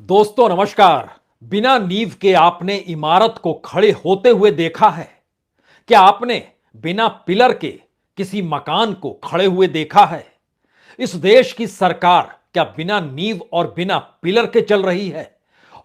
दोस्तों नमस्कार। बिना नींव के आपने इमारत को खड़े होते हुए देखा है? क्या आपने बिना पिलर के किसी मकान को खड़े हुए देखा है? इस देश की सरकार क्या बिना नींव और बिना पिलर के चल रही है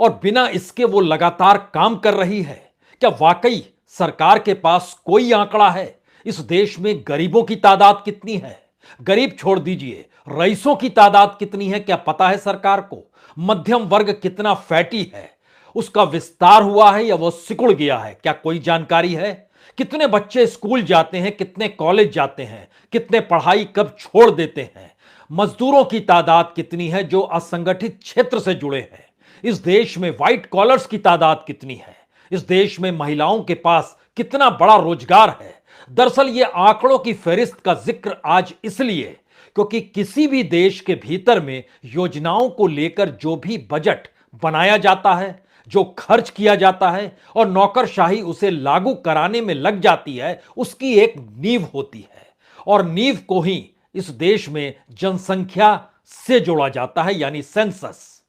और बिना इसके वो लगातार काम कर रही है? क्या वाकई सरकार के पास कोई आंकड़ा है इस देश में गरीबों की तादाद कितनी है? गरीब छोड़ दीजिए, रईसों की तादाद कितनी है क्या पता है सरकार को? मध्यम वर्ग कितना फैटी है, उसका विस्तार हुआ है या वो सिकुड़ गया है, क्या कोई जानकारी है? कितने बच्चे स्कूल जाते हैं, कितने कॉलेज जाते हैं, कितने पढ़ाई कब छोड़ देते हैं? मजदूरों की तादाद कितनी है जो असंगठित क्षेत्र से जुड़े हैं? इस देश में व्हाइट कॉलर्स की तादाद कितनी है? इस देश में महिलाओं के पास कितना बड़ा रोजगार है? दरअसल ये आंकड़ों की फहरिस्त का जिक्र आज इसलिए क्योंकि किसी भी देश के भीतर में योजनाओं को लेकर जो भी बजट बनाया जाता है, जो खर्च किया जाता है और नौकरशाही उसे लागू कराने में लग जाती है, उसकी एक नींव होती है। और नींव को ही इस देश में जनसंख्या से जोड़ा जाता है, यानी सेंसस।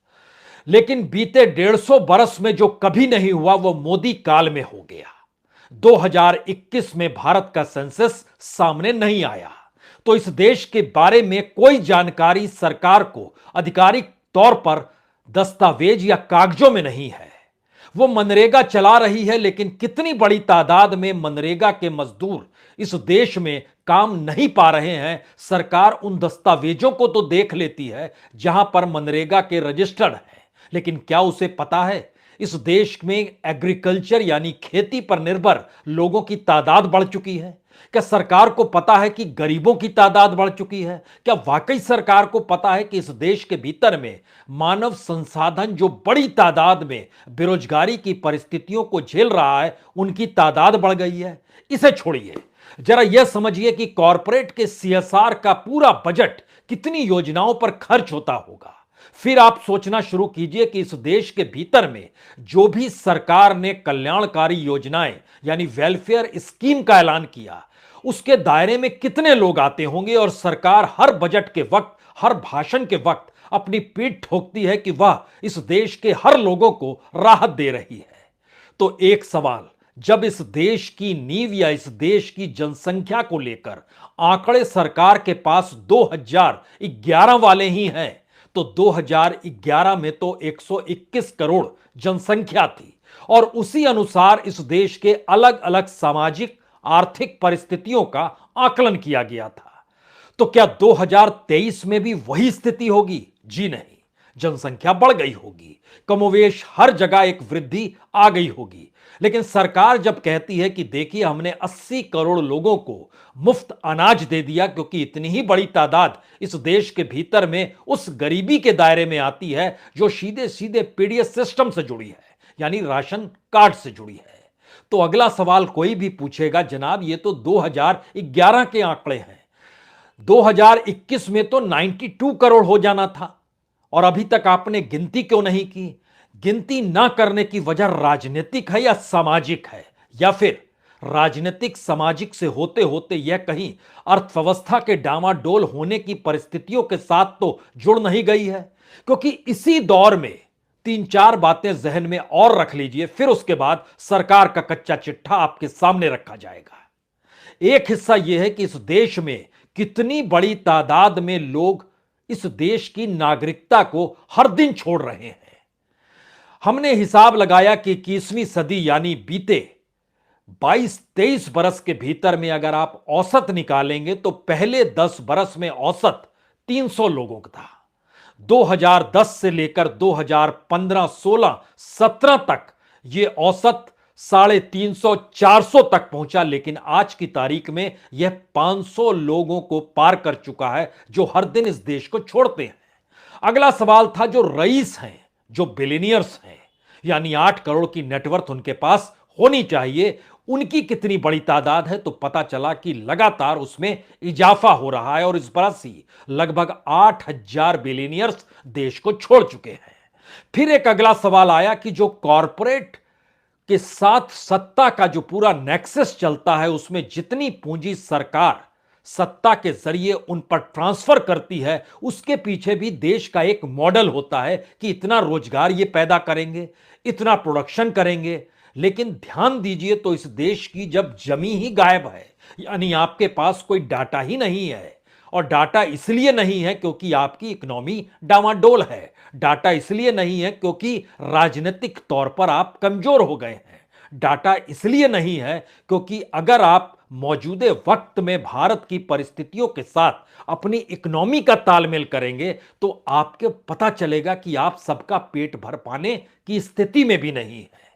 लेकिन बीते 150 बरस में जो कभी नहीं हुआ वो मोदी काल में हो गया। 2021 में भारत का सेंसस सामने नहीं आया, तो इस देश के बारे में कोई जानकारी सरकार को आधिकारिक तौर पर दस्तावेज या कागजों में नहीं है। वो मनरेगा चला रही है, लेकिन कितनी बड़ी तादाद में मनरेगा के मजदूर इस देश में काम नहीं पा रहे हैं, सरकार उन दस्तावेजों को तो देख लेती है जहां पर मनरेगा के रजिस्टर्ड है, लेकिन क्या उसे पता है इस देश में एग्रीकल्चर यानी खेती पर निर्भर लोगों की तादाद बढ़ चुकी है? क्या सरकार को पता है कि गरीबों की तादाद बढ़ चुकी है? क्या वाकई सरकार को पता है कि इस देश के भीतर में मानव संसाधन जो बड़ी तादाद में बेरोजगारी की परिस्थितियों को झेल रहा है, उनकी तादाद बढ़ गई है? इसे छोड़िए, जरा यह समझिए कि कॉरपोरेट के सीएसआर का पूरा बजट कितनी योजनाओं पर खर्च होता होगा। फिर आप सोचना शुरू कीजिए कि इस देश के भीतर में जो भी सरकार ने कल्याणकारी योजनाएं यानी वेलफेयर स्कीम का ऐलान किया, उसके दायरे में कितने लोग आते होंगे और सरकार हर बजट के वक्त, हर भाषण के वक्त अपनी पीठ ठोकती है कि वह इस देश के हर लोगों को राहत दे रही है। तो एक सवाल, जब इस देश की नींव या इस देश की जनसंख्या को लेकर आंकड़े सरकार के पास 2011 वाले ही हैं, तो 2011 में तो 121 करोड़ जनसंख्या थी और उसी अनुसार इस देश के अलग अलग सामाजिक आर्थिक परिस्थितियों का आकलन किया गया था। तो क्या 2023 में भी वही स्थिति होगी? जी नहीं, जनसंख्या बढ़ गई होगी, कमोवेश हर जगह एक वृद्धि आ गई होगी। लेकिन सरकार जब कहती है कि देखिए हमने 80 करोड़ लोगों को मुफ्त अनाज दे दिया, क्योंकि इतनी ही बड़ी तादाद इस देश के भीतर में उस गरीबी के दायरे में आती है जो सीधे सीधे पीडीएस सिस्टम से जुड़ी है, यानी राशन कार्ड से जुड़ी है। तो अगला सवाल कोई भी पूछेगा, जनाब ये तो 2011 के आंकड़े हैं, 2021 में तो 92 करोड़ हो जाना था और अभी तक आपने गिनती क्यों नहीं की? गिनती ना करने की वजह राजनीतिक है या सामाजिक है, या फिर राजनीतिक सामाजिक से होते होते यह कहीं अर्थव्यवस्था के डामाडोल होने की परिस्थितियों के साथ तो जुड़ नहीं गई है? क्योंकि इसी दौर में तीन चार बातें जहन में और रख लीजिए, फिर उसके बाद सरकार का कच्चा चिट्ठा आपके सामने रखा जाएगा। एक हिस्सा यह है कि इस देश में कितनी बड़ी तादाद में लोग इस देश की नागरिकता को हर दिन छोड़ रहे हैं। हमने हिसाब लगाया कि 21वीं सदी यानी बीते 22-23 बरस के भीतर में अगर आप औसत निकालेंगे तो पहले 10 बरस में औसत 300 लोगों का था। 2010 से लेकर 2015, 16, 17 तक यह औसत 350, 400 तक पहुंचा, लेकिन आज की तारीख में यह 500 लोगों को पार कर चुका है जो हर दिन इस देश को छोड़ते हैं। अगला सवाल था जो रईस हैं, जो बिलियनियर्स हैं, यानी 8 करोड़ की नेटवर्थ उनके पास होनी चाहिए, उनकी कितनी बड़ी तादाद है? तो पता चला कि लगातार उसमें इजाफा हो रहा है और इस बरस ही लगभग 8,000 बिलियनियर्स देश को छोड़ चुके हैं। फिर एक अगला सवाल आया कि जो कॉरपोरेट के साथ सत्ता का जो पूरा नेक्सस चलता है, उसमें जितनी पूंजी सरकार सत्ता के जरिए उन पर ट्रांसफर करती है, उसके पीछे भी देश का एक मॉडल होता है कि इतना रोजगार ये पैदा करेंगे, इतना प्रोडक्शन करेंगे। लेकिन ध्यान दीजिए तो इस देश की जब जमी ही गायब है, यानी आपके पास कोई डाटा ही नहीं है, और डाटा इसलिए नहीं है क्योंकि आपकी इकोनॉमी डामाडोल है, डाटा इसलिए नहीं है क्योंकि राजनीतिक तौर पर आप कमजोर हो गए हैं, डाटा इसलिए नहीं है क्योंकि अगर आप मौजूदा वक्त में भारत की परिस्थितियों के साथ अपनी इकोनॉमी का तालमेल करेंगे तो आपके पता चलेगा कि आप सबका पेट भर पाने की स्थिति में भी नहीं है।